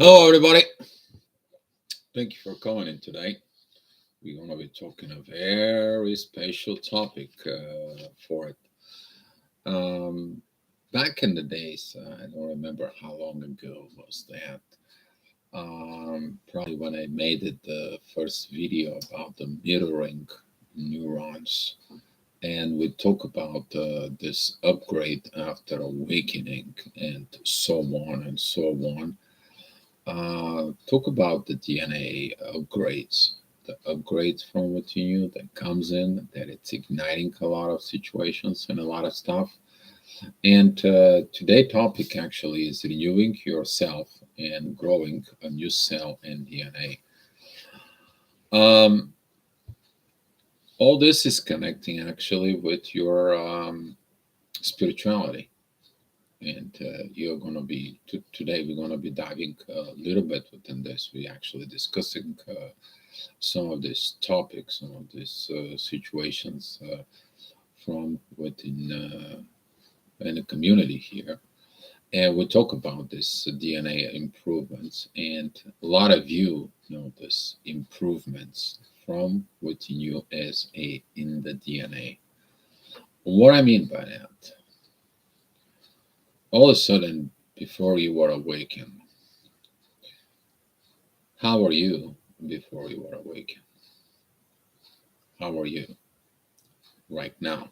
Hello, everybody. Thank you for coming in today. We're going to be talking a very special topic for it. Um, Back in the days, I don't remember how long ago was that. Probably when I made it the first video about the mirroring neurons, and we talk about this upgrade after awakening, and so on and so on. Talk about the DNA upgrades, the upgrades from within you that comes in, that it's igniting a lot of situations and a lot of stuff. And today topic actually is renewing yourself and growing a new cell and DNA. Um, all this is connecting actually with your spirituality. And you're going to be today we're going to be diving a little bit within this. We actually discussing some of these topics, some of these situations from within in the community here. And we talk about this DNA improvements, and a lot of you notice improvements from within you as a in the DNA. What I mean by that, all of a sudden, before you were awakened, how are you before you were awakened? How are you right now?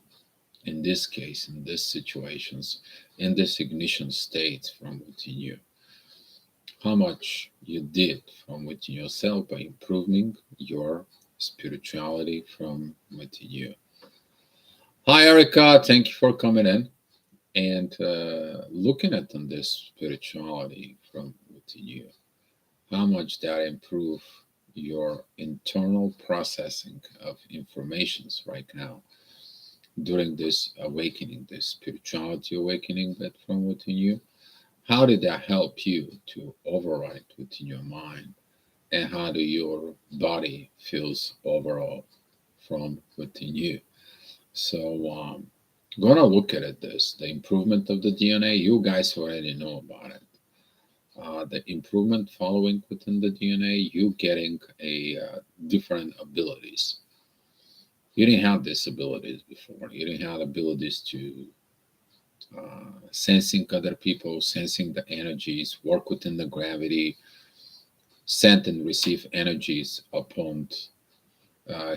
In this case, in these situations, in this ignition state from within you, how much you did from within yourself by improving your spirituality from within you. Hi, Erica. Thank you for coming in and looking at on this spirituality from within you. How much that improve your internal processing of informations right now during this awakening, this spirituality awakening that from within you. How did that help you to override within your mind? And how do your body feels overall from within you? So, gonna look at it this the improvement of the DNA. You guys already know about it. The improvement following within the DNA, you getting a different abilities. You didn't have these abilities before. You didn't have abilities to sensing other people, sensing the energies, work within the gravity, send and receive energies upon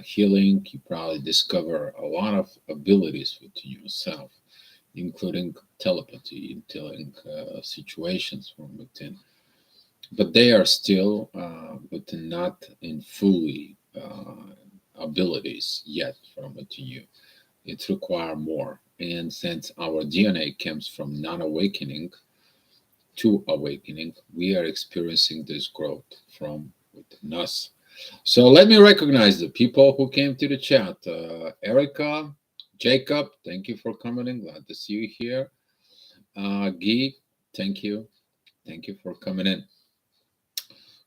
healing. You probably discover a lot of abilities within yourself, including telepathy, telling situations from within. But they are still within not in fully abilities yet from within you. It requires more. And since our DNA comes from non awakening to awakening, we are experiencing this growth from within us. So let me recognize the people who came to the chat. Erica, Jacob, thank you for coming in. Glad to see you here. Guy, thank you. Thank you for coming in.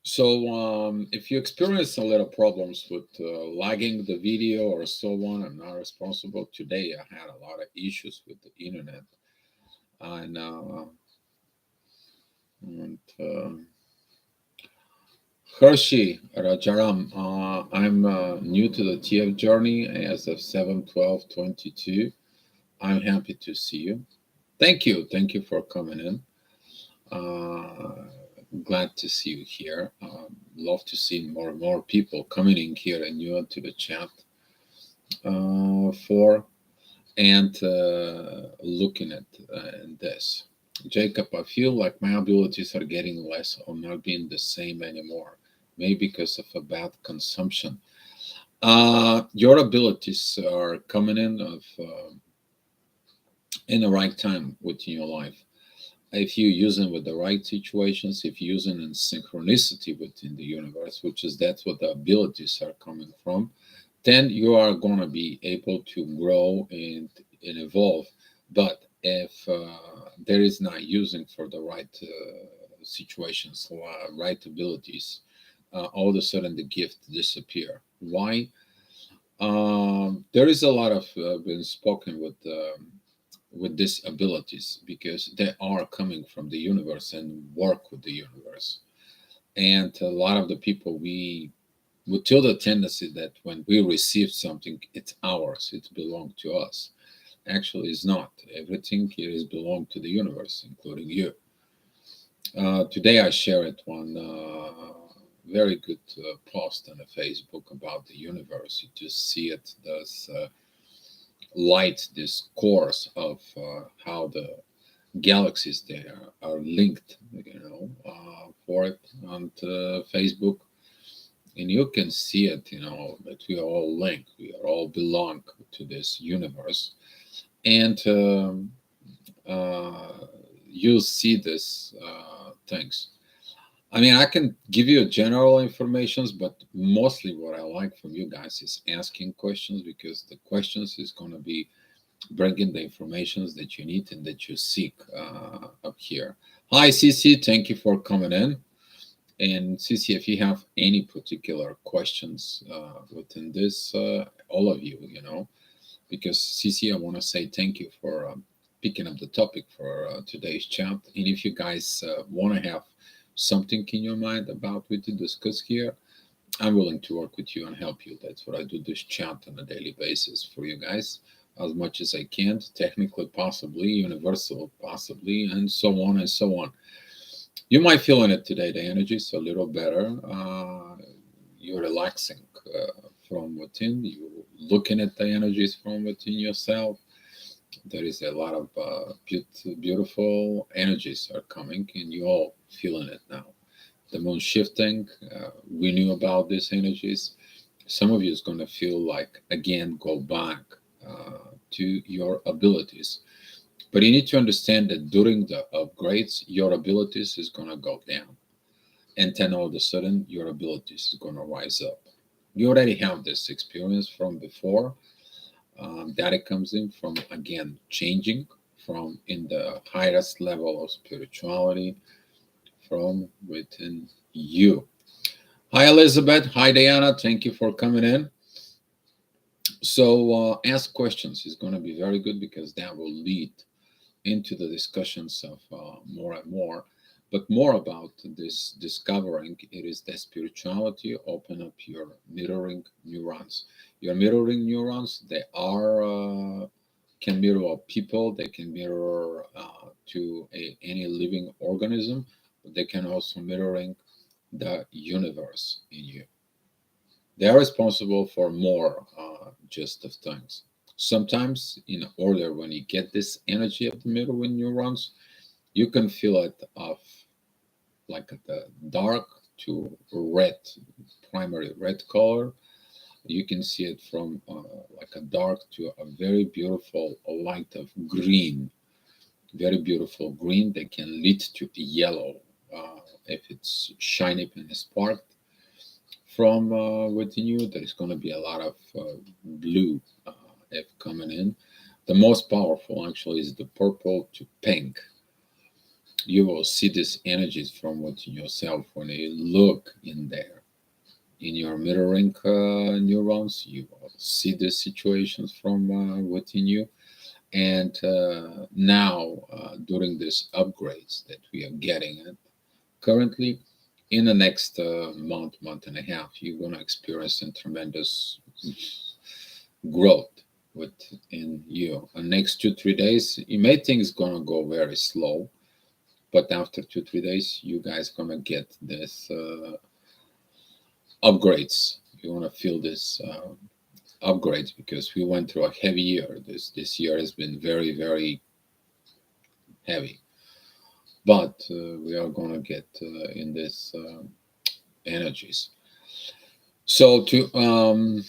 So if you experience a little problems with lagging the video or so on, I'm not responsible. Today I had a lot of issues with the internet. And, and Hershey Rajaram, I'm new to the TF journey as of 7/12/22. I'm happy to see you. Thank you. Thank you for coming in. Uh, Glad to see you here. Love to see more and more people coming in here and new to the chat for and looking at this. Jacob, I feel like my abilities are getting less or not being the same anymore, maybe because of a bad consumption. Your abilities are coming in the right time within your life. If you use them with the right situations, if you use them in synchronicity within the universe, which is that's what the abilities are coming from, then you are going to be able to grow and evolve. But if there is not using for the right situations, right abilities, all of a sudden the gift disappear. Why? There is a lot of been spoken with these abilities because they are coming from the universe and work with the universe. And a lot of the people, we feel the tendency that when we receive something, it's ours, it belongs to us. Actually, it's not. Everything here is belong to the universe, including you. Today, I shared one very good post on the Facebook about the universe. You just see it, this light, this course of how the galaxies there are linked, for it on Facebook. And you can see it, that we are all linked. We are all belong to this universe. And uh, you'll see this things. I mean, I can give you general informations, but mostly what I like from you guys is asking questions, because the questions is going to be bringing the informations that you need and that you seek up here. Hi, CC. Thank you for coming in. And CC, if you have any particular questions within this, all of you, because CC, I want to say thank you for picking up the topic for today's chat. And if you guys want to have something in your mind about what to discuss here, I'm willing to work with you and help you. That's what I do, this chat on a daily basis for you guys, as much as I can, technically, possibly, universal, possibly, and so on and so on. You might feel in it today, the energy is a little better. You're relaxing from within. You're looking at the energies from within yourself. There is a lot of beautiful energies are coming, and you all feeling it now. The moon shifting, we knew about these energies. Some of you is going to feel like again go back to your abilities, but you need to understand that during the upgrades, your abilities is going to go down, and then all of a sudden, your abilities is going to rise up. You already have this experience from before. That it comes in from again changing from in the highest level of spirituality from within you. Hi, Elizabeth. Hi, Diana. Thank you for coming in. So, ask questions is going to be very good, because that will lead into the discussions of more and more, but more about this discovering it is the spirituality. Open up your mirroring neurons. Your mirroring neurons, they are can mirror people, they can mirror to any living organism, but they can also mirroring the universe in you. They are responsible for more just of things. Sometimes, in order, when you get this energy of the mirroring neurons, you can feel it of like the dark to red, primary red color. You can see it from like a dark to a very beautiful light of green, very beautiful green that can lead to yellow if it's shiny and sparked from within you. There is going to be a lot of blue if coming in. The most powerful actually is the purple to pink. You will see these energies from within yourself when you look in there. In your mirroring neurons, you will see these situations from within you. And now, during these upgrades that we are getting at currently, in the next month and a half, you're going to experience a tremendous growth within you. The next 2 3 days, you may think it's going to go very slow, but after 2 3 days, you guys gonna get this upgrades. You want to feel this upgrades, because we went through a heavy year. This year has been very heavy, but we are gonna get in this energies. So to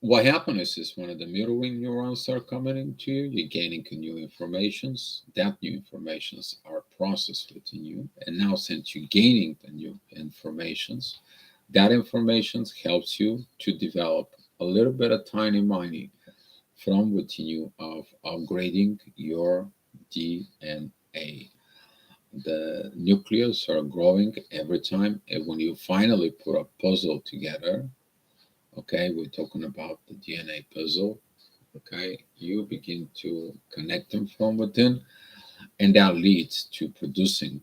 what happens is when the mirroring neurons are coming into you, you're gaining new informations. That new informations are processed within you, and now since you're gaining the new informations, that information helps you to develop a little bit of tiny money from within you of upgrading your DNA. The nucleus are growing every time, and when you finally put a puzzle together, okay, we're talking about the DNA puzzle, okay, you begin to connect them from within, and that leads to producing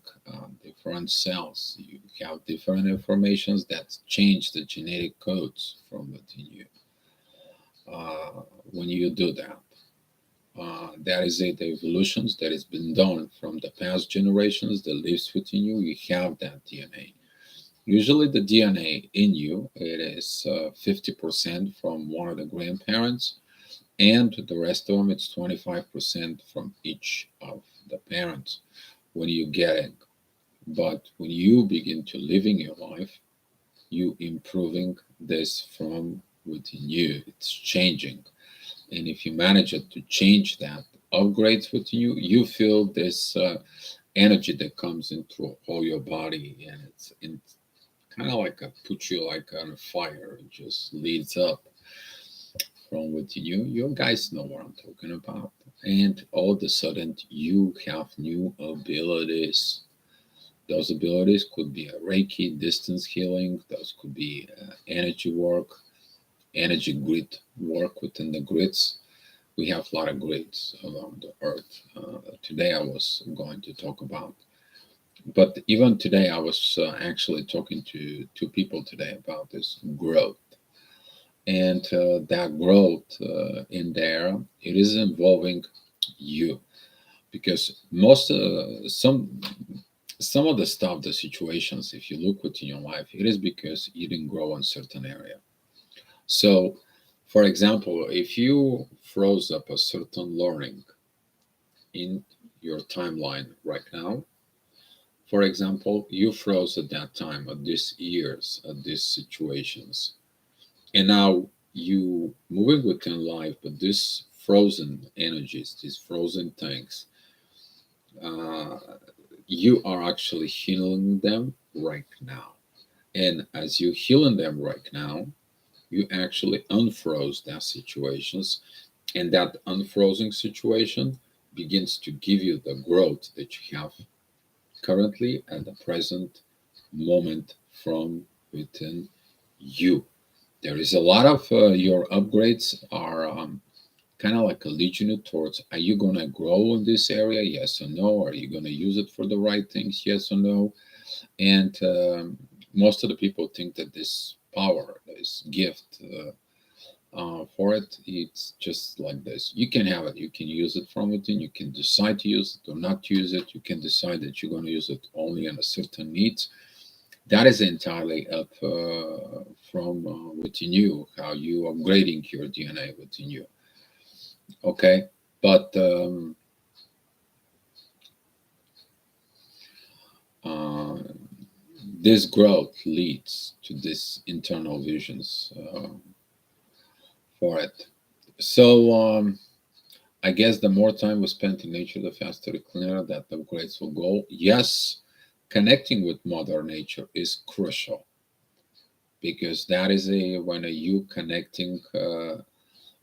different cells. You have different informations that change the genetic codes from within you. When you do that, that is it. The evolutions that has been done from the past generations that lives within you. You have that DNA. Usually, the DNA in you it is 50% from one of the grandparents, and the rest of them it's 25% from each of the parents when you get it. But when you begin to living your life, you improving this from within you. It's changing, and if you manage it to change that, upgrades within you, you feel this energy that comes into all your body, and it's kind of like a put you like on a fire. It just leads up from within you. You guys know what I'm talking about. And all of a sudden, you have new abilities. Those abilities could be a Reiki, distance healing. Those could be energy work, energy grid work within the grids. We have a lot of grids around the earth. Today, I was going to talk about. But even today, I was actually talking to two people today about this growth. And that growth in there, it is involving you because some of the stuff, the situations, if you look within your life, it is because you didn't grow in certain area. So, for example, if you froze up a certain learning in your timeline right now, for example, you froze at that time, at these years, at these situations, and now you moving within life, but these frozen energies, these frozen things, uh, you are actually healing them right now. And as you healing them right now, you actually unfroze that situations, and that unfrozen situation begins to give you the growth that you have currently at the present moment from within you. There is a lot of your upgrades are kind of like a leading you towards, are you going to grow in this area? Yes or no? Are you going to use it for the right things? Yes or no? And most of the people think that this power, this gift for it, it's just like this. You can have it. You can use it from within. You can decide to use it or not use it. You can decide that you're going to use it only on a certain needs. That is entirely up from within you, how you upgrading your DNA within you. Okay, but uh, this growth leads to this internal visions for it. So I guess the more time we spend in nature, the faster the clearer that the upgrades will go. Yes, connecting with Mother Nature is crucial because that is a when you connecting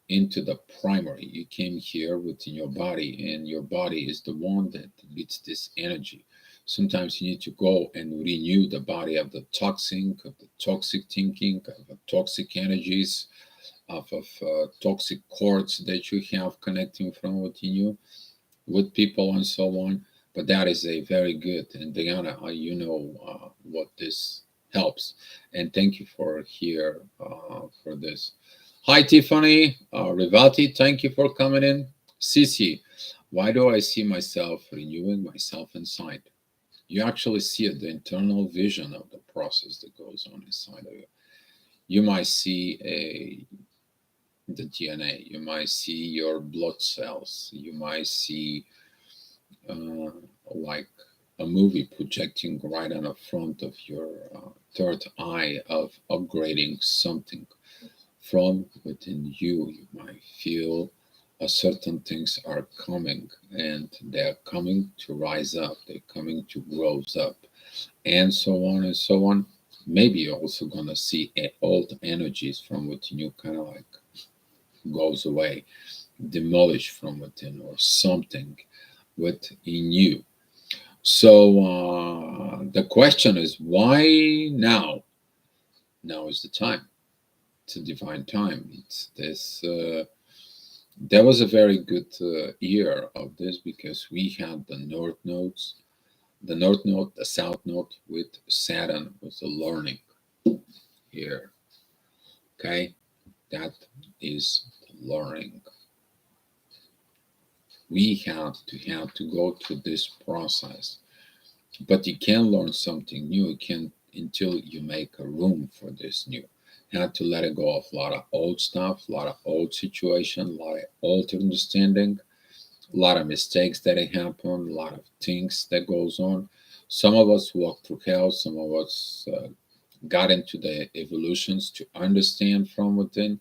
into the primary. You came here within your body, and your body is the one that leads this energy. Sometimes you need to go and renew the body of the toxic thinking, of the toxic energies, of toxic cords that you have connecting from within you with people and so on. But that is a very good. And Diana, you know what this helps. And thank you for here for this. Hi, Tiffany. Rivati, thank you for coming in. Sisi, why do I see myself renewing myself inside? You actually see it, the internal vision of the process that goes on inside of you. You might see the DNA, you might see your blood cells, you might see uh, like a movie projecting right on the front of your third eye of upgrading something from within you. You might feel certain things are coming, and they're coming to rise up, they're coming to grow up, and so on and so on. Maybe you're also gonna see old energies from within you kind of like goes away, demolished from within, or something within you. So the question is, why now? Now is the time. It's a divine time. It's this That was a very good year of this because we had the north nodes, the north node, the south node with Saturn was the learning here. Okay, that is the learning. We have to go through this process, but you can learn something new. You can until you make a room for this new. Had to let it go of a lot of old stuff, a lot of old situation, a lot of old understanding, a lot of mistakes that happen, a lot of things that goes on. Some of us walk through hell. Some of us got into the evolutions to understand from within.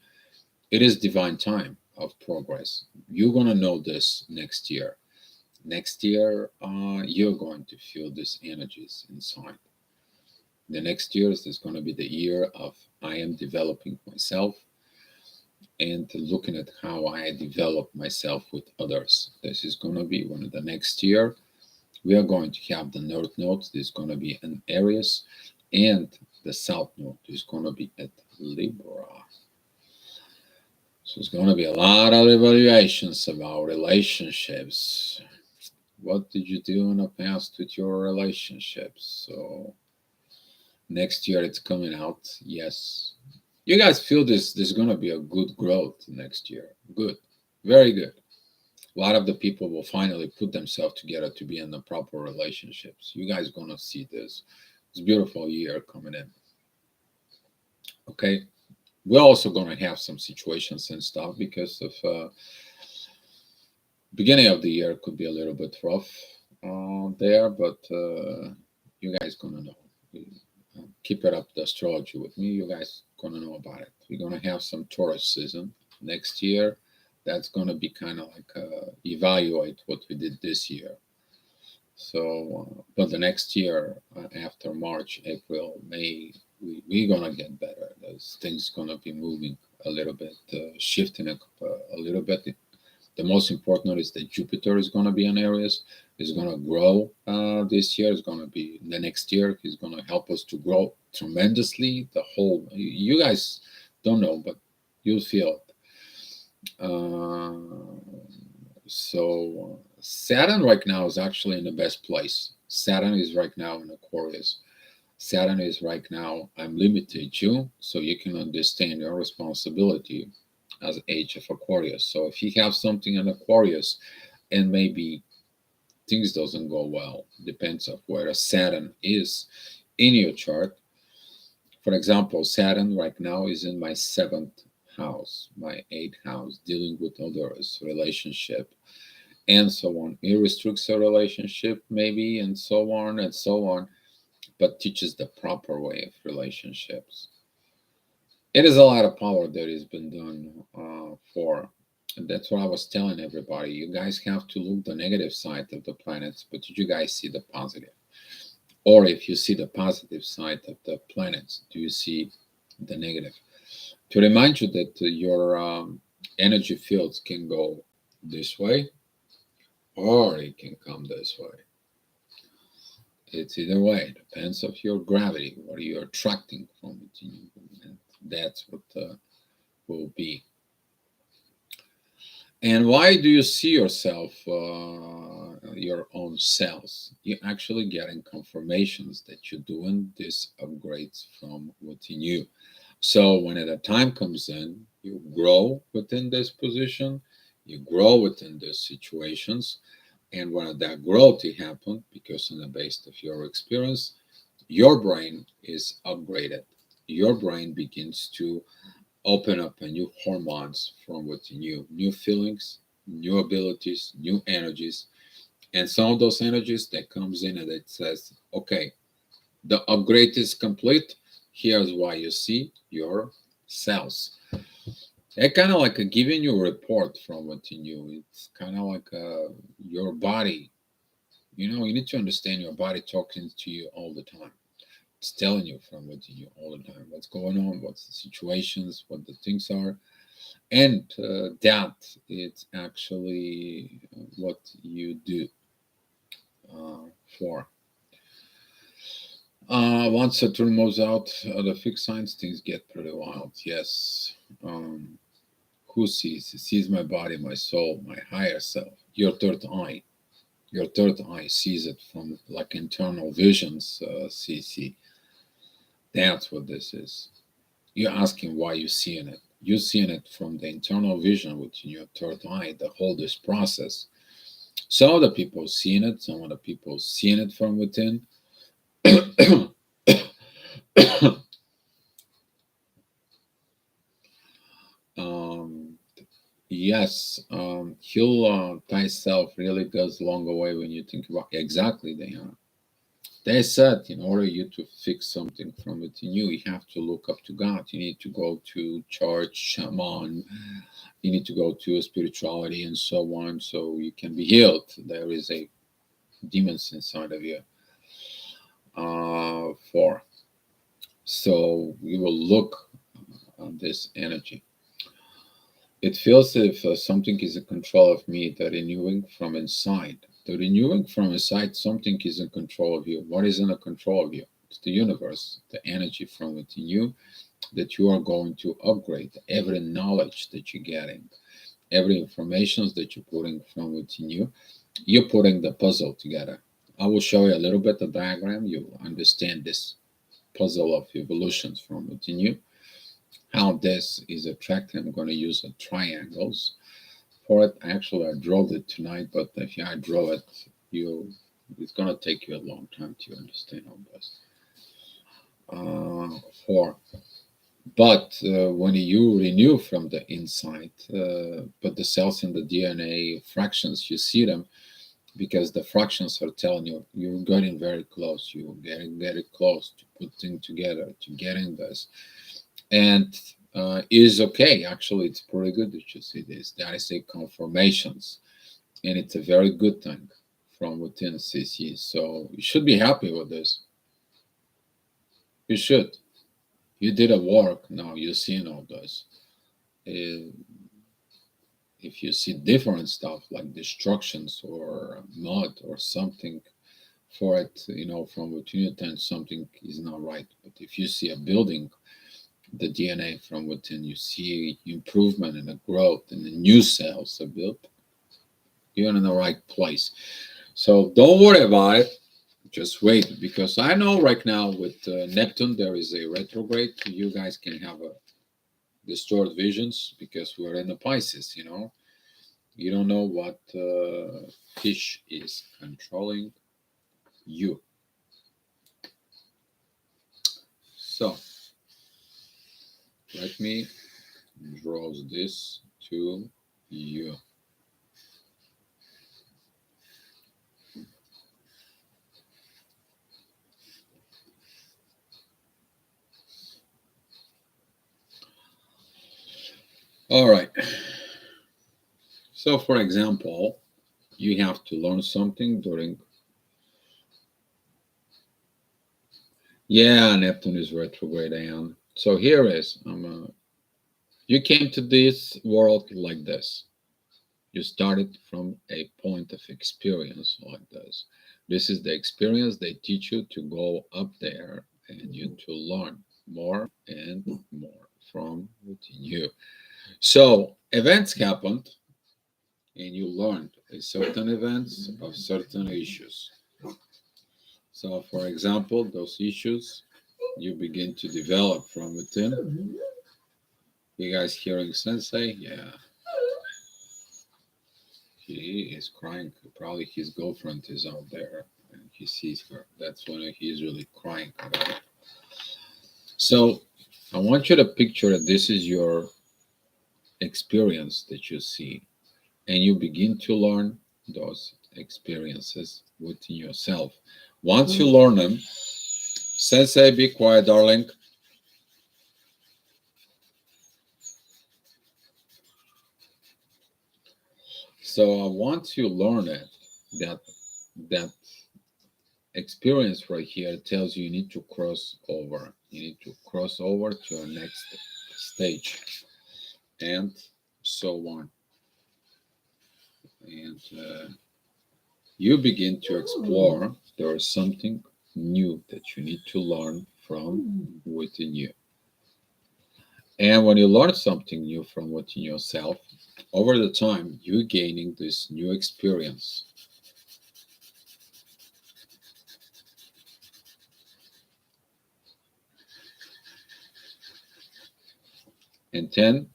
It is divine time of progress. You're gonna know this next year. Next year, you're going to feel these energies inside. The next year is going to be the year of I am developing myself and looking at how I develop myself with others. This is going to be one of the next year. We are going to have the north node. There's going to be an Aries, and the south node is going to be at Libra. So it's going to be a lot of evaluations about relationships. What did you do in the past with your relationships? So next year it's coming out. Yes. You guys feel this there's going to be a good growth next year. Good. Very good. A lot of the people will finally put themselves together to be in the proper relationships. You guys going to see this. It's a beautiful year coming in. Okay. We're also going to have some situations and stuff because of beginning of the year could be a little bit rough there, but you guys going to know. Keep it up the astrology with me. You guys gonna know about it. We're gonna have some Taurus season next year. That's gonna be kind of like evaluate what we did this year. So, but the next year after March, April, May, we're gonna get better. Those things gonna be moving a little bit, shifting a little bit. The most important is that Jupiter is going to be in Aries. Is going to grow this year. Is going to be the next year. He's going to help us to grow tremendously. The whole you guys don't know, but you'll feel it. So Saturn right now is actually in the best place. Saturn is right now in Aquarius. Saturn is right now. I'm limited you, so you can understand your responsibility as age of Aquarius. So if you have something in Aquarius and maybe things doesn't go well, depends of where Saturn is in your chart. For example, Saturn right now is in my seventh house, my eighth house, dealing with others, relationship, and so on. It restricts a relationship, maybe, and so on, but teaches the proper way of relationships. It is a lot of power that has been done for. And that's what I was telling everybody. You guys have to look the negative side of the planets, but did you guys see the positive? Or if you see the positive side of the planets, do you see the negative? To remind you that your energy fields can go this way or it can come this way. It's either way. It depends of your gravity, what you're attracting from it. And that's what will be. And why do you see yourself, your own cells? You're actually getting confirmations that you're doing these upgrades from within you. So when the time comes in, you grow within this position, you grow within these situations, and when that growth happens, because on the base of your experience, your brain is upgraded. Your brain begins to open up a new hormones from within you, new feelings, new abilities, new energies, and some of those energies that comes in and it says, okay, the upgrade is complete. Here's why you see your cells. It kind of like giving you a report from within you. It's kind of like your body. You know, you need to understand your body talking to you all the time. It's telling you from within you all the time what's going on, what's the situations, what the things are, and that it's actually what you do for. Once Saturn moves out of the fixed signs, things get pretty wild. Yes. who sees? It sees my body, my soul, my higher self. Your third eye. Your third eye sees it from like internal visions, CC. That's what this is. You're asking why you're seeing it. You're seeing it from the internal vision within your third eye, the whole this process. Some of the people seeing it, some of the people seeing it from within. um, yes, heal thyself really goes a long way when you think about exactly they said in order you to fix something from within you, you have to look up to God. You need to go to church, shaman. You need to go to spirituality and so on, so you can be healed. There is a demons inside of you. For so you will look on this energy. It feels if something is in control of me, the renewing from inside. The renewing from inside, something is in control of you. What is in the control of you? It's the universe, the energy from within you that you are going to upgrade. Every knowledge that you're getting, every information that you're putting from within you, you're putting the puzzle together. I will show you a little bit of diagram. You will understand this puzzle of evolutions from within you. How this is attracting. I'm going to use a triangles for it. Actually, I drew it tonight, but if I draw it, it's going to take you a long time to understand all this. For but when you renew from the inside, but the cells in the DNA fractions, you see them because the fractions are telling you you're getting very close. You're getting very close to putting together, to getting this. And it is okay. Actually, it's pretty good that you see this. That is a confirmations, and it's a very good thing from within CC. So you should be happy with this. You should. You did a work. Now you're seeing all this. Uh, if you see different stuff like destructions or mud or something for it, from within you, then something is not right. But if you see a building, the DNA from within, you see improvement and the growth and the new cells are built, you're in the right place. So don't worry about it. Just wait, because I know right now with Neptune there is a retrograde. You guys can have a distorted visions because we're in the Pisces. You don't know what fish is controlling you. So let me draw this to you. All right. So, for example, you have to learn something during. Yeah, Neptune is retrograde, and so here is you came to this world like this. You started from a point of experience like this. This is the experience they teach you to go up there and you to learn more and more from within you. So events happened and you learned a certain events of certain issues. So for example, those issues you begin to develop from within. You guys hearing Sensei? Yeah. He is crying. Probably his girlfriend is out there and he sees her. That's when he's really crying about it. So I want you to picture that this is your experience that you see, and you begin to learn those experiences within yourself. Once you learn them, Sensei, be quiet, darling. So once you learn it, that experience right here tells you need to cross over. You need to cross over to your next stage, and so on. And you begin to explore. There is something new that you need to learn from within you. And when you learn something new from within yourself, over the time, you're gaining this new experience. And then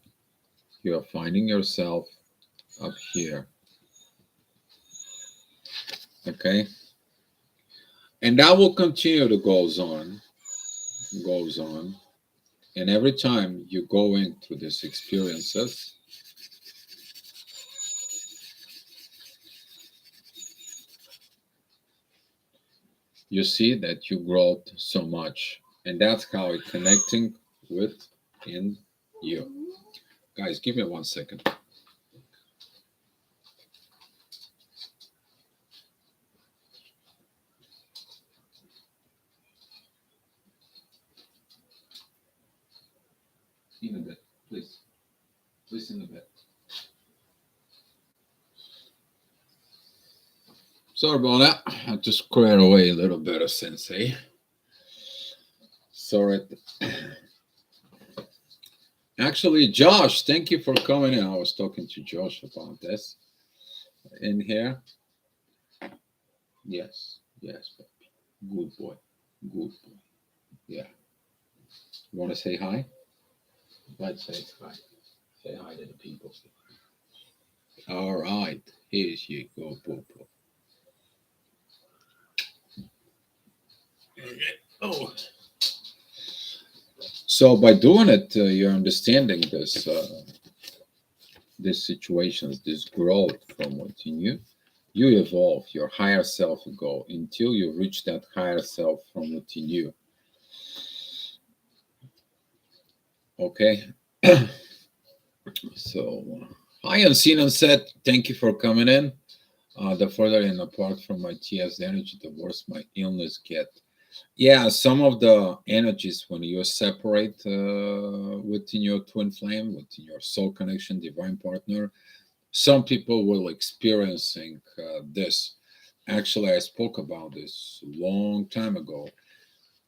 you're finding yourself up here. Okay? And that will continue to goes on. And every time you're going through these experiences, you see that you grow so much. And that's how it's connecting within you. Guys, give me 1 second. In a bit, please. Please, in a bit. Sorry about that. I had to square away a little bit of sensei. Sorry. Actually, Josh, thank you for coming in. I was talking to Josh about this in here. Yes, yes, baby. Good boy. Good boy. Yeah. You want to say hi? Let's say hi. Say hi to the people. All right. Here you go, Popo. Okay. Oh. So by doing it, you're understanding this situations, this growth from within you. You evolve, your higher self will go until you reach that higher self from within you. Okay. So, hi, Unseen Unsaid. Thank you for coming in. The further and apart from my TS energy, the worse my illness get. Yeah, some of the energies when you separate within your twin flame, within your soul connection, divine partner, some people will experiencing this. Actually, I spoke about this a long time ago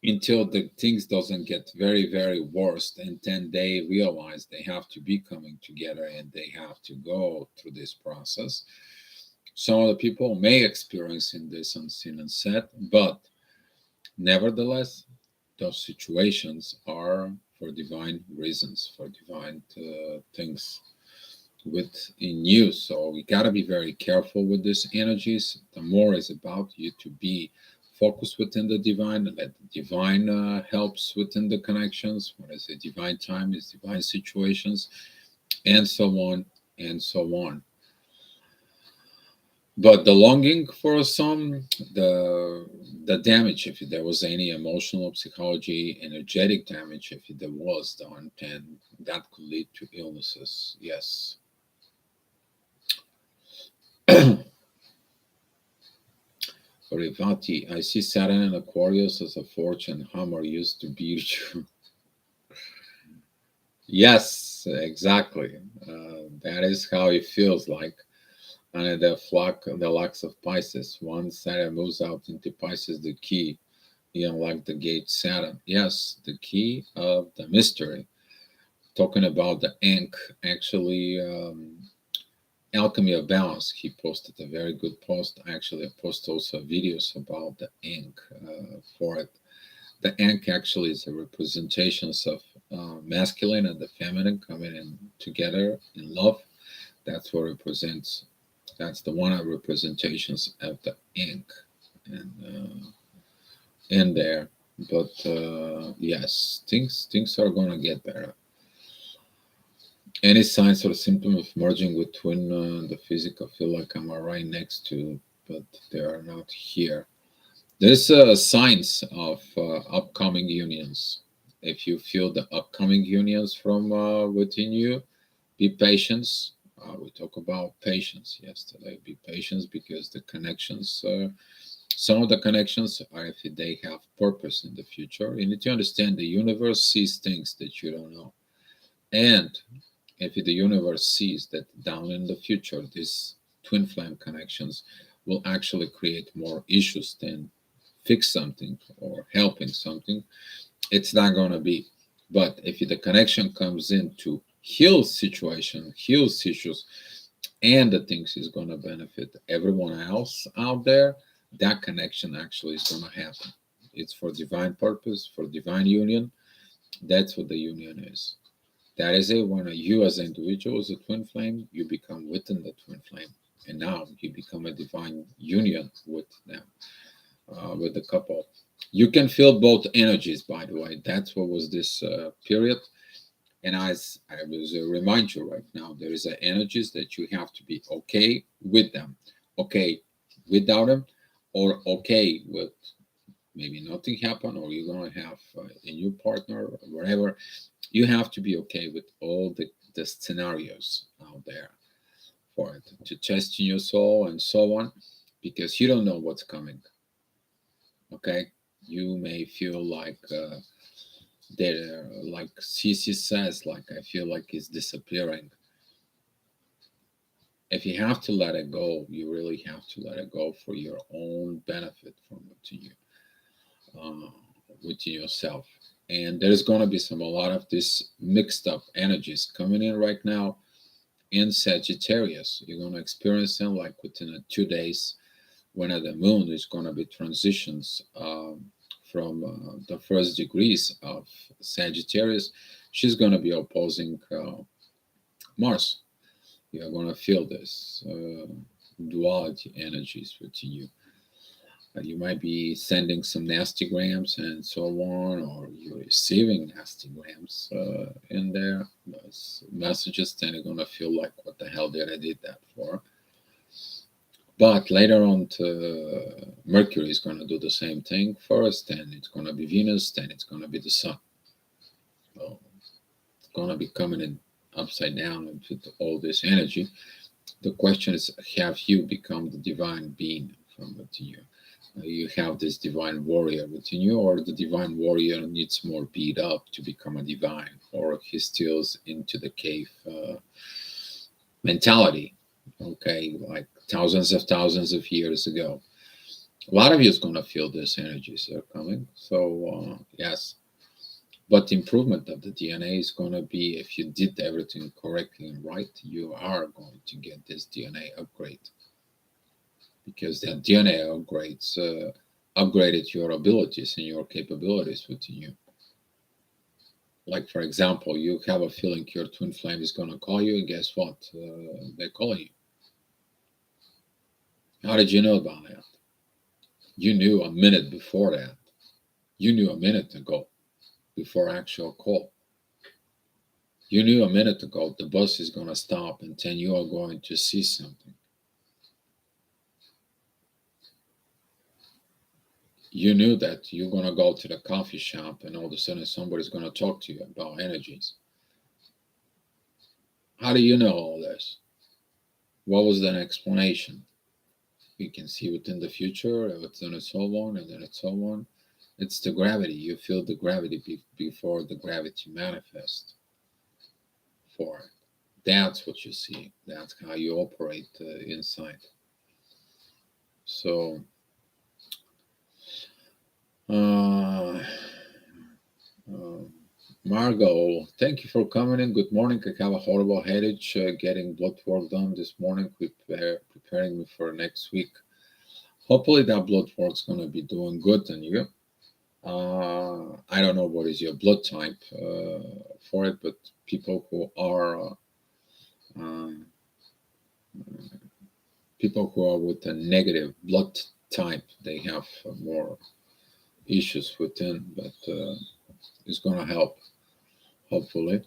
until the things doesn't get very very worst, and then they realize they have to be coming together and they have to go through this process. Some of the people may experience in this unseen and set, but nevertheless those situations are for divine reasons, for divine things within you. So we got to be very careful with these energies. The more is about you to be focused within the divine, and that the divine helps within the connections. When I say divine time, is divine situations, and so on and so on. But the longing for some, the damage, if there was any emotional, psychology, energetic damage, if there was done, then that could lead to illnesses. Yes. Rivati, I see Saturn in Aquarius as a fortune hammer used to beat you. Yes, exactly. That is how it feels like. And the locks of Pisces. Once Saturn moves out into Pisces, the key, you unlock the gate Saturn. Yes, the key of the mystery. Talking about the ink, actually, Alchemy of Balance, he posted a very good post. Actually, I posted also videos about the ink for it. The ink actually is a representations of masculine and the feminine coming in together in love. That's what represents. That's the one of representations of the ink, and in there. But yes, things are gonna get better. Any signs or symptom of merging with twin the physical feel like I'm right next to, but they are not here. There's signs of upcoming unions. If you feel the upcoming unions from within you, be patient. We talk about patience yesterday. Be patient because the connections, some of the connections are if they have purpose in the future. You need to understand the universe sees things that you don't know. And if the universe sees that down in the future, these twin flame connections will actually create more issues than fix something or helping something, it's not going to be. But if the connection comes in to heal situation, heal issues, and the things is going to benefit everyone else out there, that connection actually is going to happen. It's for divine purpose, for divine union. That's what the union is. That is it. When you as an individual, as a twin flame, you become within the twin flame. And now you become a divine union with them, with the couple. You can feel both energies, by the way. That's what was this period. And as I will remind you right now, there is energies that you have to be okay with them, okay without them, or okay with maybe nothing happen, or you're gonna have a new partner or whatever. You have to be okay with all the scenarios out there for it to test in your soul and so on, because you don't know what's coming. Okay, you may feel like they're like Cece says, like I feel like it's disappearing. If you have to let it go, you really have to let it go for your own benefit from within you, uh, within yourself. And there's going to be a lot of this mixed up energies coming in right now in Sagittarius. You're going to experience them like within 2 days when the moon is going to be transitions from the first degrees of Sagittarius. She's going to be opposing Mars. You're going to feel this duality energies within you. You might be sending some nasty grams and so on, or you're receiving nasty grams in there. Those messages, then you're going to feel like, what the hell did I did that for? But later on, Mercury is going to do the same thing first, then it's going to be Venus, then it's going to be the Sun. So it's going to be coming in upside down with all this energy. The question is, have you become the divine being from within you? You have this divine warrior within you, or the divine warrior needs more beat up to become a divine, or he stills into the cave mentality, okay, like thousands of years ago. A lot of you is going to feel these energies are coming. So, yes, but the improvement of the DNA is going to be, if you did everything correctly and right, you are going to get this DNA upgrade, because that DNA upgrades upgraded your abilities and your capabilities within you. Like, for example, you have a feeling your twin flame is going to call you, and guess what? They're calling you. How did you know about that? You knew a minute before that. You knew a minute ago before actual call. You knew a minute ago the bus is going to stop and then you are going to see something. You knew that you're going to go to the coffee shop and all of a sudden somebody's going to talk to you about energies. How do you know all this? What was that explanation? You can see within the future, within and so on, and then it's so on. It's the gravity. You feel the gravity before the gravity manifests for it. That's what you see. That's how you operate inside. So, uh, uh, Margot, thank you for coming in. Good morning. I have a horrible headache, getting blood work done this morning, preparing me for next week. Hopefully, that blood work's going to be doing good on you. I don't know what is your blood type for it, but people who are um, people who are with a negative blood type, they have more issues within, but it's going to help, hopefully.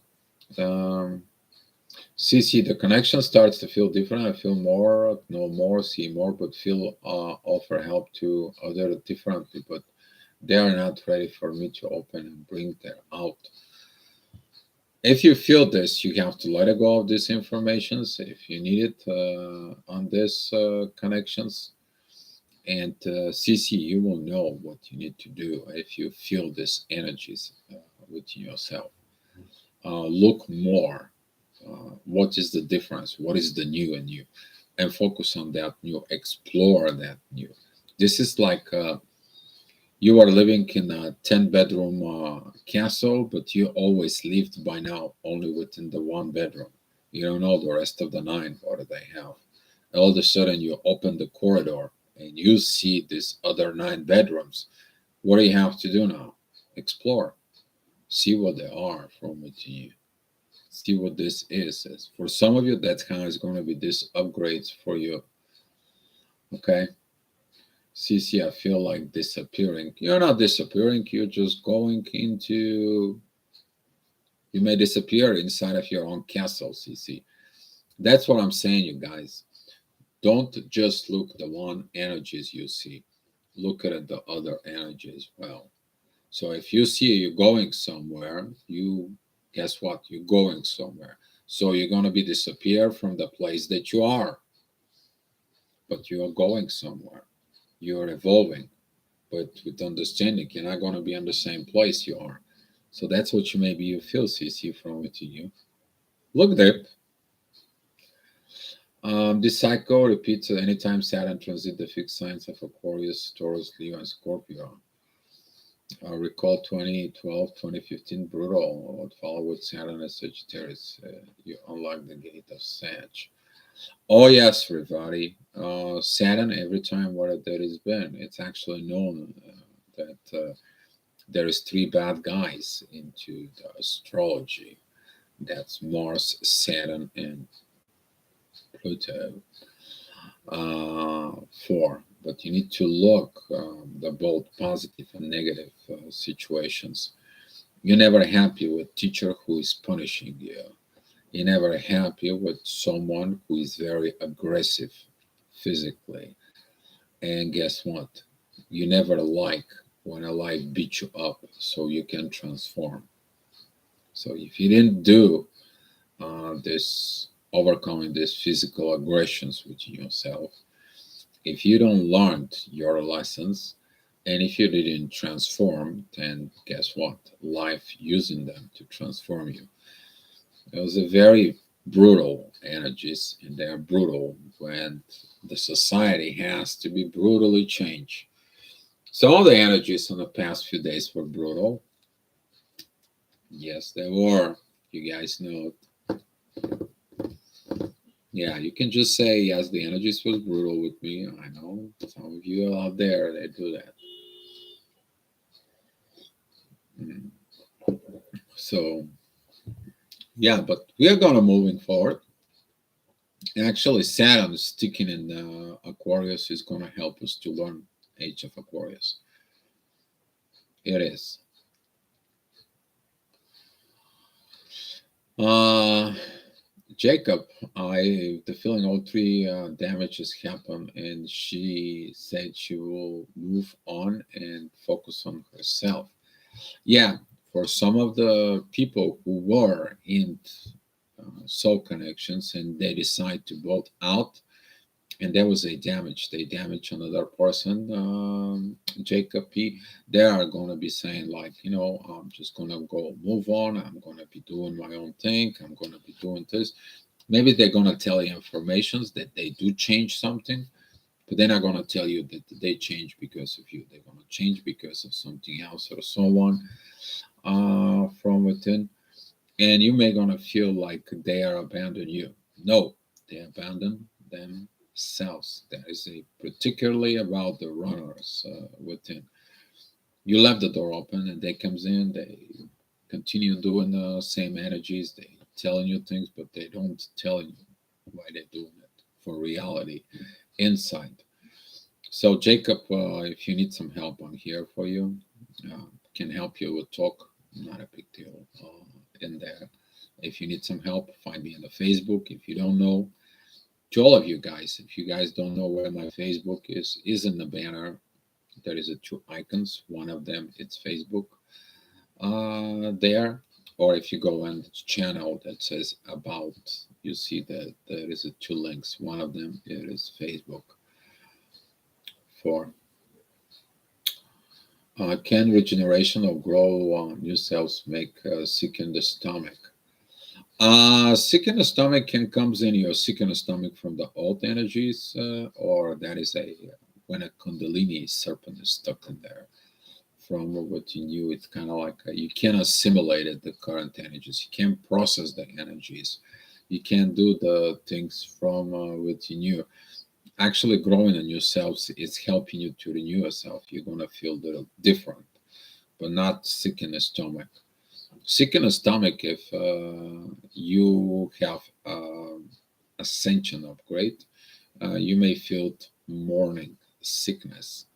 Um, CC, the connection starts to feel different. I feel more, know more, see more, but feel offer help to other differently, but they are not ready for me to open and bring them out. If you feel this, you have to let go of these informations if you need it on this connections. And CC, you will know what you need to do if you feel these energies within yourself. Look more. What is the difference? What is the new in you? And focus on that new. Explore that new. This is like You are living in a 10-bedroom castle, but you always lived by now only within the one bedroom. You don't know the rest of the nine, what do they have. All of a sudden, you open the corridor and you see these other nine bedrooms. What do you have to do now? Explore. See what they are from within you. See what this is. For some of you, that's how it's going to be this upgrades for you. Okay? CC, I feel like disappearing. You're not disappearing, you're just going into. You may disappear inside of your own castle, CC. That's what I'm saying, you guys. Don't just look at the one energies you see. Look at the other energy as well. So if you see you going somewhere, you guess what? You're going somewhere. So you're gonna be disappear from the place that you are, but you are going somewhere. You are evolving, but with understanding, you're not gonna be in the same place you are. So that's what you maybe you feel, CC, from within you. Look there. This cycle repeats anytime Saturn transit the fixed signs of Aquarius, Taurus, Leo, and Scorpio. Recall 2012, 2015, brutal. What followed with Saturn and Sagittarius? You unlock the gate of Sag. Oh, yes, everybody. Saturn, every time what there has been, it's actually known that there is three bad guys into the astrology. That's Mars, Saturn, and Pluto. For, but you need to look the both positive and negative situations. You're never happy with teacher who is punishing you. You're never happy with someone who is very aggressive physically. And guess what? You never like when a life beats you up so you can transform. So if you didn't do this, overcoming these physical aggressions within yourself, if you don't learn your lessons, and if you didn't transform, then guess what? Life using them to transform you. It was a very brutal energies, and they are brutal when the society has to be brutally changed. Some of the energies in the past few days were brutal. Yes, they were. You guys know. Yeah, you can just say yes. The energies was brutal with me. I know some of you out there they do that. Mm. So yeah, but we are gonna moving forward. Actually, Saturn sticking in Aquarius is gonna help us to learn Age of Aquarius. It is. Uh, Jacob, I the feeling all three damages happen, and she said she will move on and focus on herself. Yeah, for some of the people who were in soul connections and they decide to bolt out, and there was a damage, they damage another person, Jacob P, they are going to be saying like, I'm just going to go move on, I'm going to be doing my own thing, I'm going to be doing this. Maybe they're going to tell you informations that they do change something, but they're not going to tell you that they change because of you. They're going to change because of something else or someone from within, and you may going to feel like they are abandoning you. No, they abandon themselves. That is a particularly about the runners within. You left the door open, and they comes in. They continue doing the same energies. They telling you things, but they don't tell you why they're doing it for reality inside. So Jacob, if you need some help, I'm here for you. Can help you with talk. Not a big deal in there. If you need some help, find me on the Facebook. If you don't know, to all of you guys, if you guys don't know where my Facebook is in the banner. There is a two icons. One of them it's Facebook there, or if you go on the channel that says about, you see that there is a two links. One of them it is Facebook for. Can regeneration or grow new cells make sick in the stomach? Sick in the stomach can comes in your sick in the stomach from the old energies, or that is a when a Kundalini serpent is stuck in there. from within you. It's kind of like you can assimilate it, the current energies. You can process the energies. You can do the things from within you. Actually, growing in yourselves is helping you to renew yourself. You're gonna feel different, but not sick in the stomach. Sick in the stomach if you have ascension upgrade, you may feel morning sickness.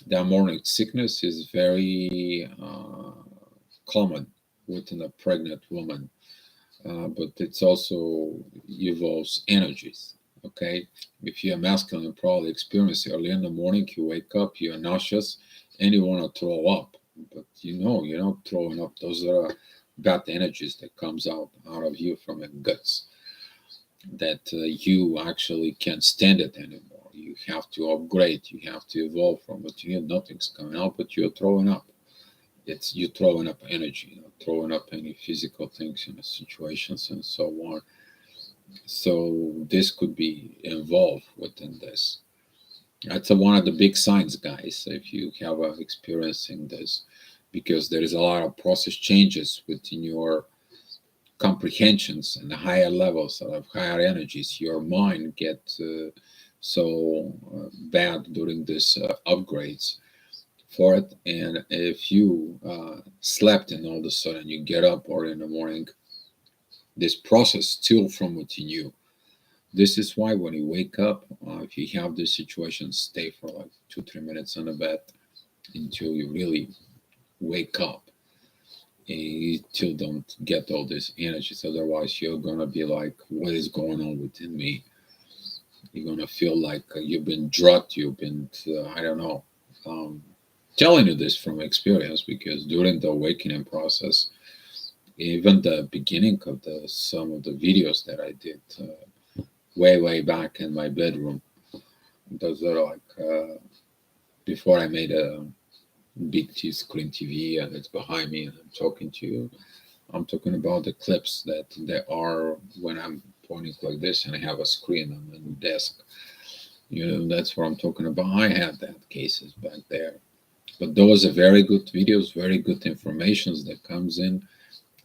That morning sickness is very common within a pregnant woman, but it's also involves energies. Okay, if you're masculine, you probably experience early in the morning. You wake up, you're nauseous, and you want to throw up, but you're not throwing up. Those are bad energies that comes out of you from your guts. That you actually can't stand it anymore. You have to upgrade. You have to evolve from it. Nothing's coming out, but you're throwing up. It's you throwing up energy, throwing up any physical things in the situations and so on. So this could be involved within this. That's one of the big signs, guys, if you have experiencing this, because there is a lot of process changes within your comprehensions and the higher levels of higher energies. Your mind gets so bad during this upgrades for it. And if you slept and all of a sudden you get up or in the morning, this process still from within you. This is why when you wake up, if you have this situation, stay for like 2-3 minutes on the bed until you really wake up. And you still don't get all these energies. Otherwise, you're gonna be like, "What is going on within me?" You're gonna feel like you've been drugged. You've been, I don't know. Um, Telling you this from experience because during the awakening process, even the beginning of the some of the videos that I did way back in my bedroom, those are like before I made a big screen TV and it's behind me and I'm talking to you. I'm talking about the clips that there are when I'm pointing like this and I have a screen on the desk. That's what I'm talking about. I had that cases back there. But those are very good videos, very good informations that comes in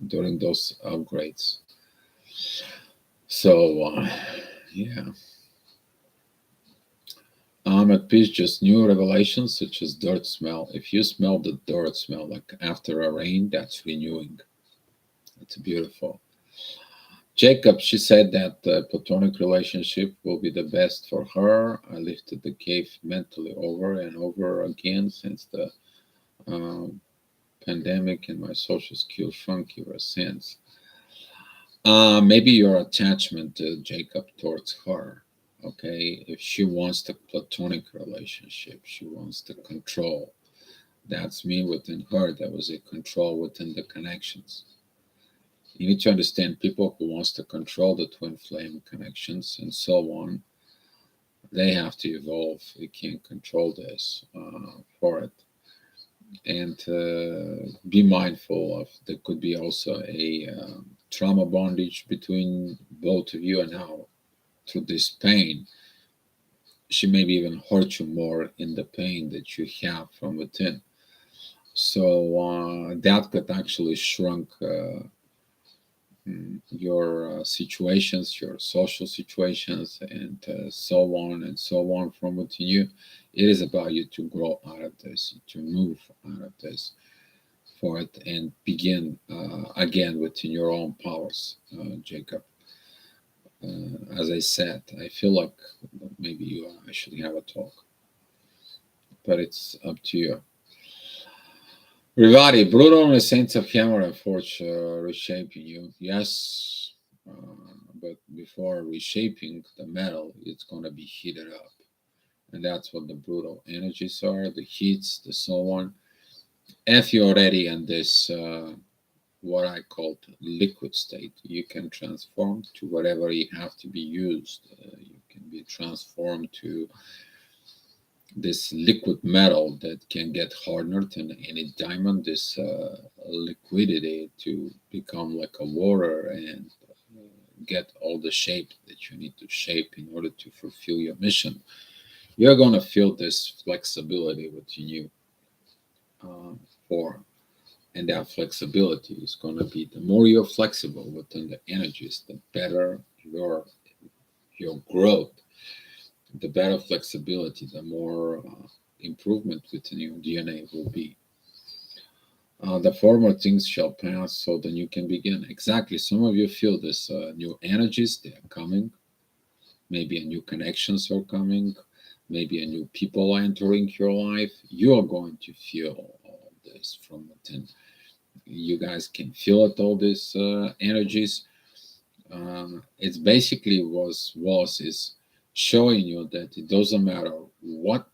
during those upgrades. So, yeah. At peace, just new revelations such as dirt smell. If you smell the dirt smell like after a rain, that's renewing. It's beautiful. Jacob, she said that the platonic relationship will be the best for her. I lifted the cave mentally over and over again since the um, pandemic, and my social skills shrunk ever since. Maybe your attachment, Jacob, towards her. Okay, if she wants the platonic relationship, she wants the control. That's me within her. There was a control within the connections. You need to understand people who wants to control the twin flame connections and so on. They have to evolve. They can't control this for it. And be mindful of there could be also a trauma bondage between both of you, and how through this pain she maybe even hurt you more in the pain that you have from within. So that could actually shrunk your situations, your social situations, and so on and so on from within you. It is about you to grow out of this, to move out of this for it, and begin again within your own powers, Jacob. As I said, I feel like maybe you and I should have a talk, but it's up to you. Rivati, brutal in the sense of hammer and forge reshaping you. Yes, but before reshaping the metal, it's going to be heated up. And that's what the brutal energies are, the heats, the so on. If you're already in this, what I call liquid state, you can transform to whatever you have to be used. You can be transformed to this liquid metal that can get hardened than any diamond, this liquidity to become like a water and get all the shape that you need to shape in order to fulfill your mission. You're going to feel this flexibility within you. uh, for. And that flexibility is going to be, the more you're flexible within the energies, the better your growth, the better flexibility, the more improvement within your DNA will be. The former things shall pass, so the new can begin. Exactly. Some of you feel this new energies, they are coming. Maybe a new connections are coming. Maybe a new people are entering your life. You are going to feel all of this from within. You guys can feel it, all these energies. It's basically was is showing you that it doesn't matter what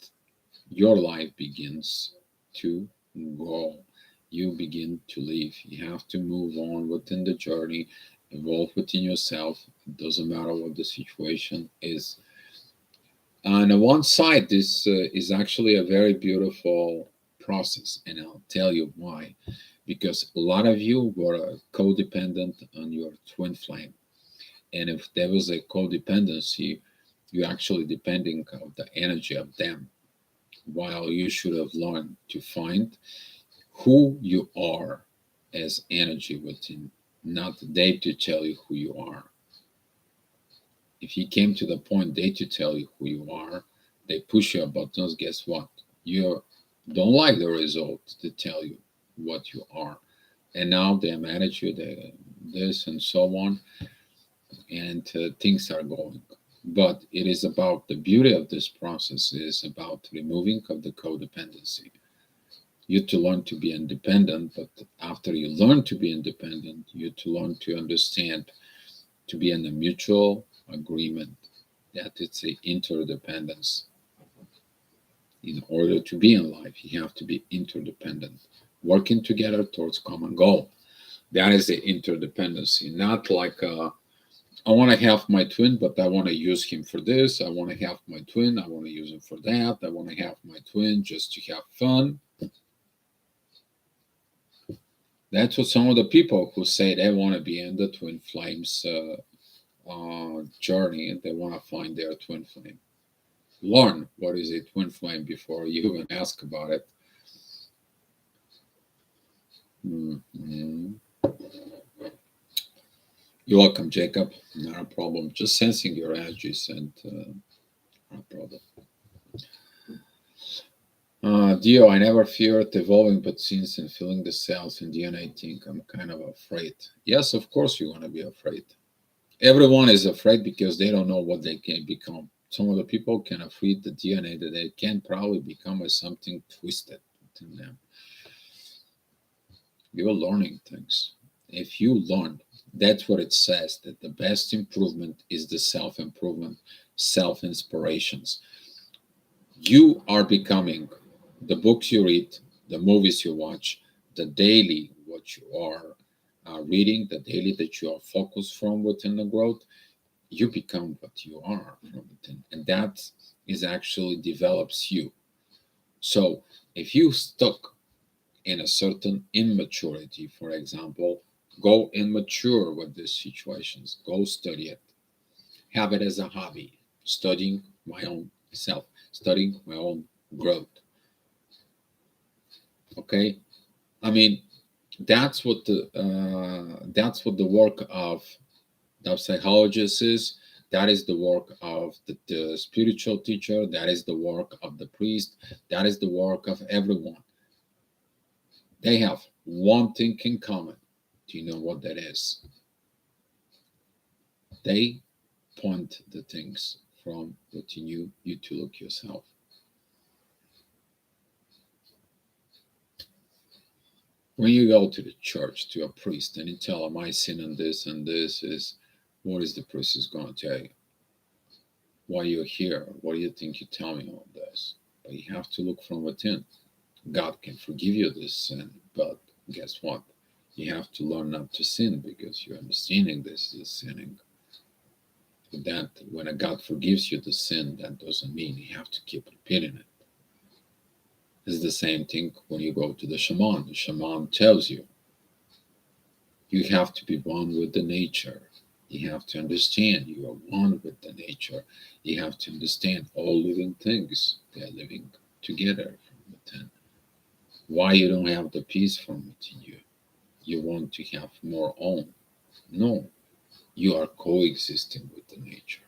your life begins to go. You begin to live. You have to move on within the journey, evolve within yourself. It doesn't matter what the situation is. On one side, this is actually a very beautiful process, and I'll tell you why. Because a lot of you were codependent on your twin flame, and if there was a codependency, you're actually depending on the energy of them, while you should have learned to find who you are as energy within, not they to tell you who you are. If you came to the point they to tell you who you are, they push your buttons, guess what? You don't like the result to tell you what you are. And now they manage you, they, this and so on, and things are going. But it is about the beauty of this process is about removing of the codependency. You to learn to be independent, but after you learn to be independent, you to learn to understand, to be in a mutual agreement that it's a interdependence. In order to be in life, you have to be interdependent, working together towards common goal. That is the interdependency, not like I want to have my twin, but I want to use him for this. I want to have my twin. I want to use him for that. I want to have my twin just to have fun. That's what some of the people who say they want to be in the twin flames journey and they want to find their twin flame. Learn what is a twin flame before you even ask about it. Mm-hmm. You're welcome, Jacob. Not a problem. Just sensing your energies and not a problem. Dio, I never feared evolving, but since and feeling the cells in DNA thing, I'm kind of afraid. Yes, of course you're going to be afraid. Everyone is afraid because they don't know what they can become. Some of the people can afraid the DNA that they can probably become as something twisted within them. You're learning things. If you learn, that's what it says, that the best improvement is the self-improvement, self-inspirations. You are becoming the books you read, the movies you watch, the daily what you are reading, the daily that you are focused from within the growth, you become what you are from within. And that is actually develops you. So if you stuck in a certain immaturity, for example, go immature with these situations, go study it, have it as a hobby, studying my own self, studying my own growth. Okay, I mean that's what the work of the psychologist is. That is the work of the spiritual teacher. That is the work of the priest. That is the work of everyone. They have one thing in common. Do you know what that is? They point the things from within you to look yourself. When you go to the church to a priest and you tell him I sin on this and this is, what is the priest is going to tell you? Why you're here? What do you think you tell me all this? But you have to look from within. God can forgive you this sin, but guess what? You have to learn not to sin because you're understanding this is sinning. But that when a God forgives you the sin, that doesn't mean you have to keep repeating it. It's the same thing when you go to the shaman. The shaman tells you you have to be one with the nature. You have to understand you are one with the nature. You have to understand all living things. They are living together from within. Why you don't have the peace from within you? You want to have more own. No, you are coexisting with the nature.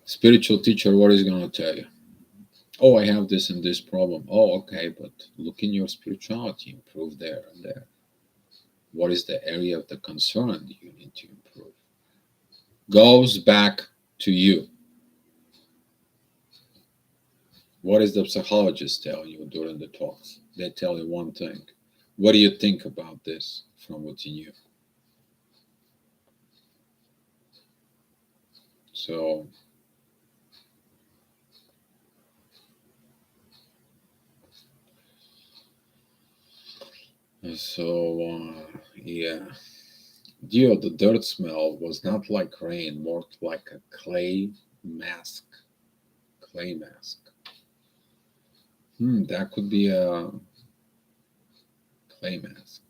Spiritual teacher, what is going to tell you? Oh, I have this and this problem. Oh, okay, but look in your spirituality, improve there and there. What is the area of the concern you need to improve? Goes back to you. What does the psychologist tell you during the talks? They tell you one thing. What do you think about this from within you? So, yeah. Dio, the dirt smell was not like rain, more like a clay mask. Clay mask. That could be a clay mask.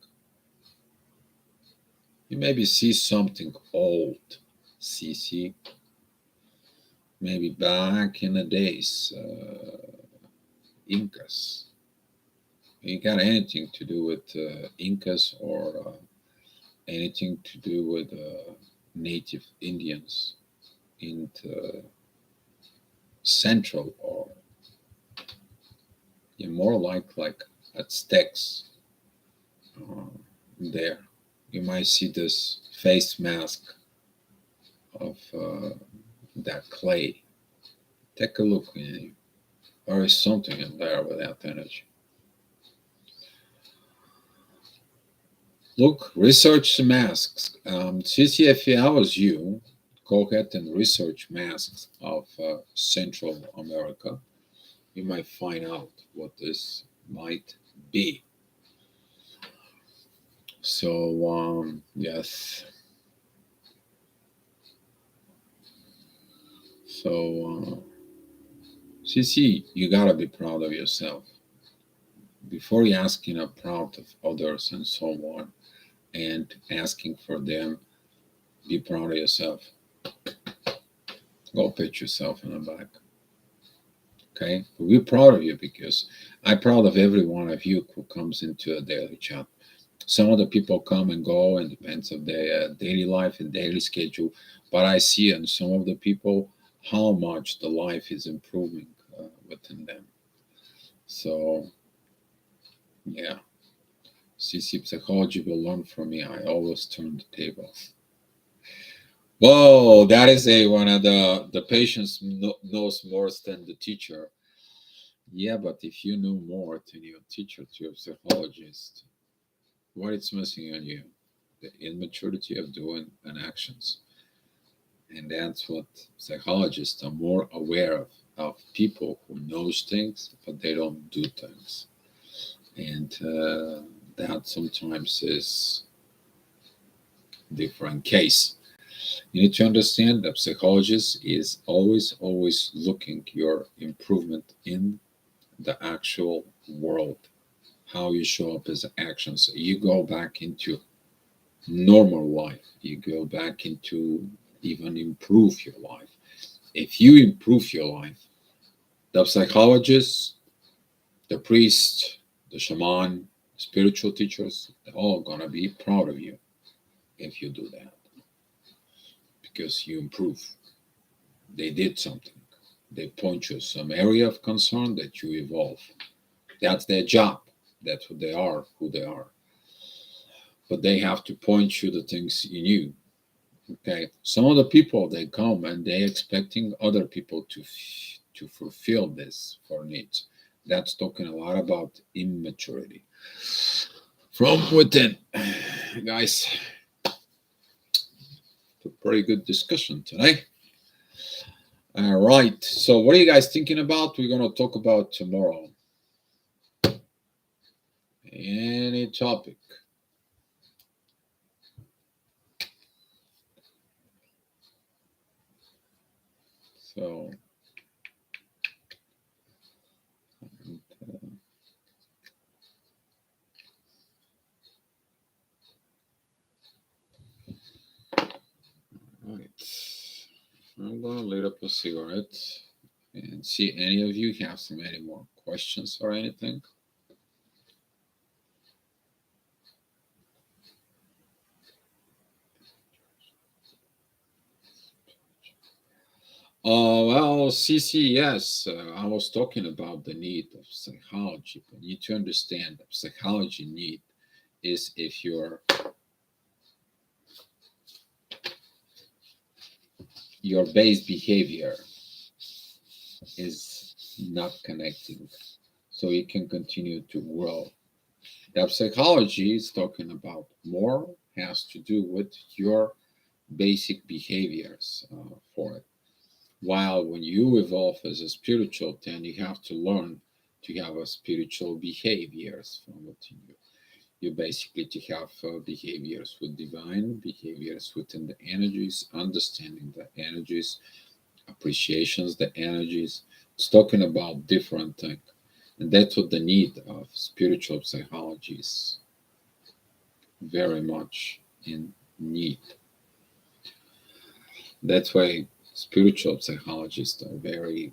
You maybe see something old, CC. Maybe back in the days, Incas. You got anything to do with Incas or anything to do with native Indians in the central or yeah, more like Aztecs uh, there. You might see this face mask of that clay. Take a look. There is something in there with that energy. Look, research masks. CC, if I was you, go ahead and research masks of Central America. You might find out what this might be. So, yes. So, CC, you gotta be proud of yourself. Before you asking a proud of others and so on, and asking for them, be proud of yourself. Go pat yourself in the back. Okay? We're proud of you because I'm proud of every one of you who comes into a daily chat. Some of the people come and go and depends on their daily life and daily schedule, but I see in some of the people how much the life is improving within them. So yeah, CC psychology will learn from me. I always turn the tables. Whoa, that is a one of the patients knows more than the teacher. Yeah, but if you know more than your teacher, to your psychologist, what is missing on you? The immaturity of doing and actions. And that's what psychologists are more aware of people who knows things, but they don't do things. And that sometimes is different case. You need to understand that psychologist is always looking your improvement in the actual world, how you show up as actions. You go back into normal life. You go back into even improve your life. If you improve your life, the psychologists, the priest, the shaman, spiritual teachers, they're all gonna be proud of you if you do that because you improve. They did something. They point you some area of concern that you evolve. That's their job. That's who they are, But they have to point you the things in you. Okay. Some of the people they come and they expecting other people to fulfill this for needs. That's talking a lot about immaturity from within. Guys, it's a pretty good discussion today. All right. So, what are you guys thinking about? We're going to talk about tomorrow. Any topic. So, right. I'm going to light up a cigarette. And see, any of you have any more questions or anything? Well, CC, yes, I was talking about the need of psychology. But you need to understand that psychology need is if your base behavior is not connecting, so you can continue to grow. That psychology is talking about more has to do with your basic behaviors for it. While when you evolve as a spiritual, then you have to learn to have a spiritual behaviors from within you. You basically to have behaviors with divine, behaviors within the energies, understanding the energies, appreciations the energies. It's talking about different things. And that's what the need of spiritual psychology is very much in need. That's why spiritual psychologists are very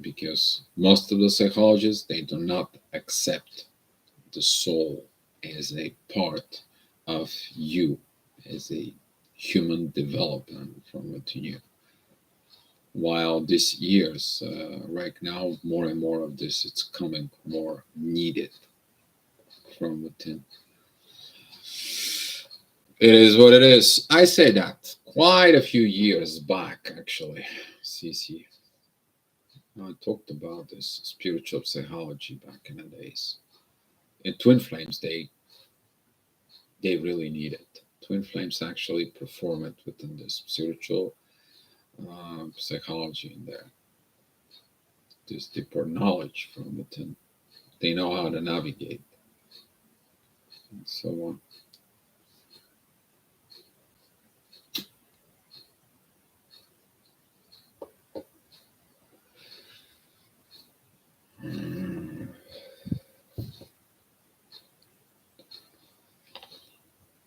because most of the psychologists they do not accept the soul as a part of you, as a human development from within you. While this years, right now, more and more of this, it's coming more needed from within. It is what it is. I say that quite a few years back, actually, CC. I talked about this spiritual psychology back in the days. In Twin Flames, they really need it. Twin Flames actually perform it within this spiritual psychology in there. This deeper knowledge from within. They know how to navigate and so on.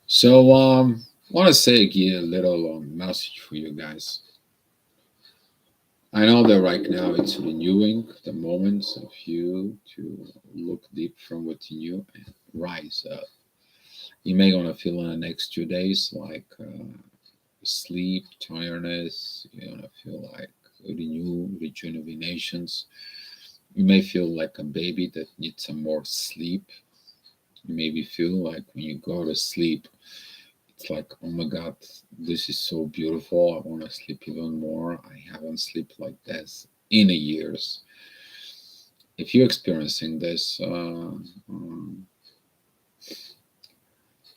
So, want to say again a little message for you guys. I know that right now it's renewing the moments of you to look deep from within you and rise up. You may gonna feel in the next 2 days like sleep, tiredness. You're gonna feel like rejuvenations. You may feel like a baby that needs some more sleep. You maybe feel like when you go to sleep, it's like, oh my God, this is so beautiful. I want to sleep even more. I haven't slept like this in a years. If you're experiencing this,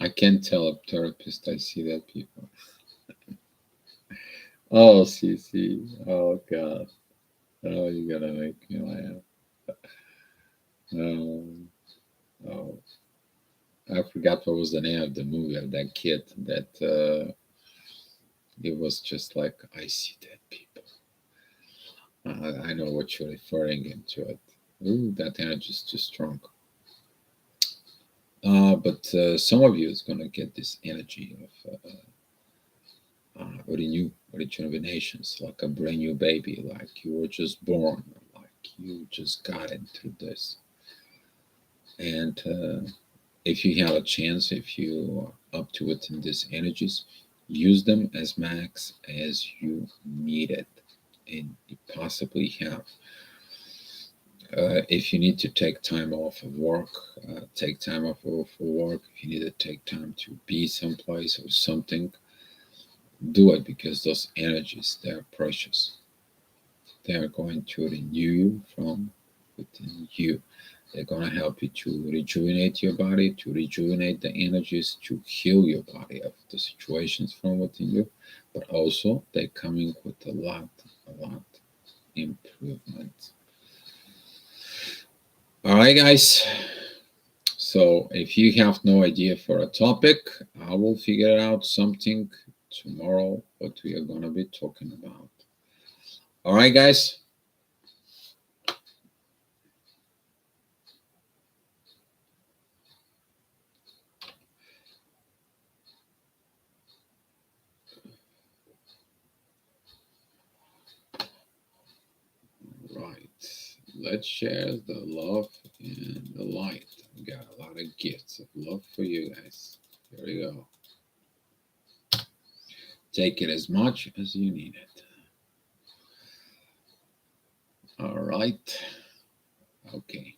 I can tell a therapist I see that people. Oh, CC. Oh, God. Oh, you're going to make me laugh. Um, oh, I forgot what was the name of the movie of that kid that it was just like, I see dead people. I know what you're referring into it. Ooh, that energy is too strong. But some of you is gonna get this energy of rejuvenations, like a brand new baby, like you were just born, like you just got into this. And if you have a chance, if you are up to it in these energies, use them as max as you need it, and you possibly have. If you need to take time off of work, take time off of work. If you need to take time to be someplace or something, do it because those energies they're precious. They are going to renew you from within you. They're going to help you to rejuvenate your body, to rejuvenate the energies, to heal your body of the situations from within you. But also, they're coming with a lot improvement. All right, guys. So if you have no idea for a topic, I will figure out something tomorrow what we are going to be talking about. All right, guys. let's share the love and the light. We got a lot of gifts of love for you guys. Here we go. Take it as much as you need it. All right. Okay.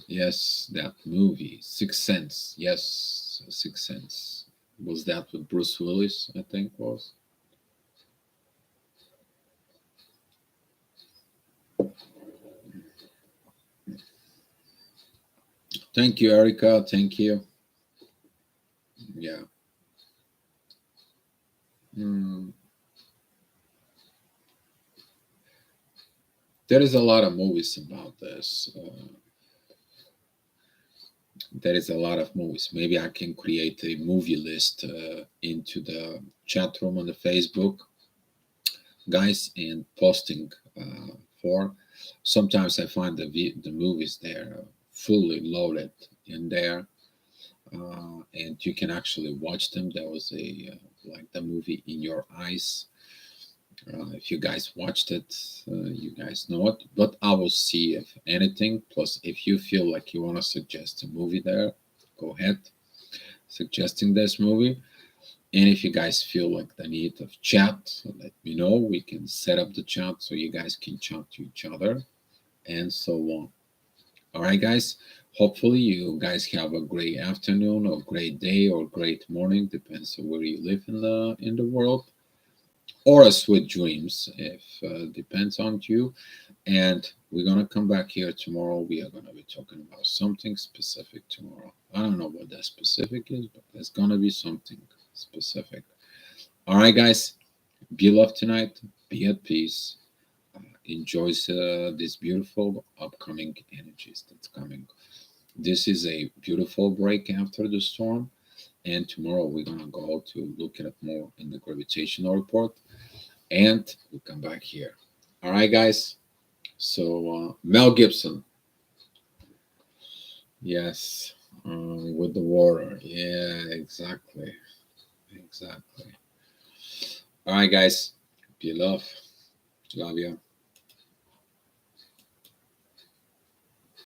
Yes, that movie, Sixth Sense. Yes, Sixth Sense. Was that with Bruce Willis? I think was. Thank you, Erica. Thank you. Yeah. Mm, there is a lot of movies about this. There is a lot of movies. Maybe I can create a movie list into the chat room on the Facebook, guys, and posting for. Sometimes I find the movies there fully loaded in there, and you can actually watch them. There was a like the movie In Your Eyes. If you guys watched it, you guys know it. But I will see if anything. Plus, if you feel like you want to suggest a movie there, go ahead suggesting this movie. And if you guys feel like the need of chat, so let me know. We can set up the chat so you guys can chat to each other and so on. All right, guys. Hopefully, you guys have a great afternoon, or great day, or great morning. Depends on where you live in the world, or a sweet dreams if depends on you. And we're gonna come back here tomorrow. We are gonna be talking about something specific tomorrow. I don't know what that specific is, but there's gonna be something specific. All right, guys. Be loved tonight. Be at peace. Enjoy this beautiful upcoming energies that's coming. This is a beautiful break after the storm. And tomorrow we're gonna go to look at it more in the gravitational report, and we'll come back here. All right, guys. So Mel Gibson, yes, with the water. Yeah, exactly, exactly. All right, guys. Be love. Love you.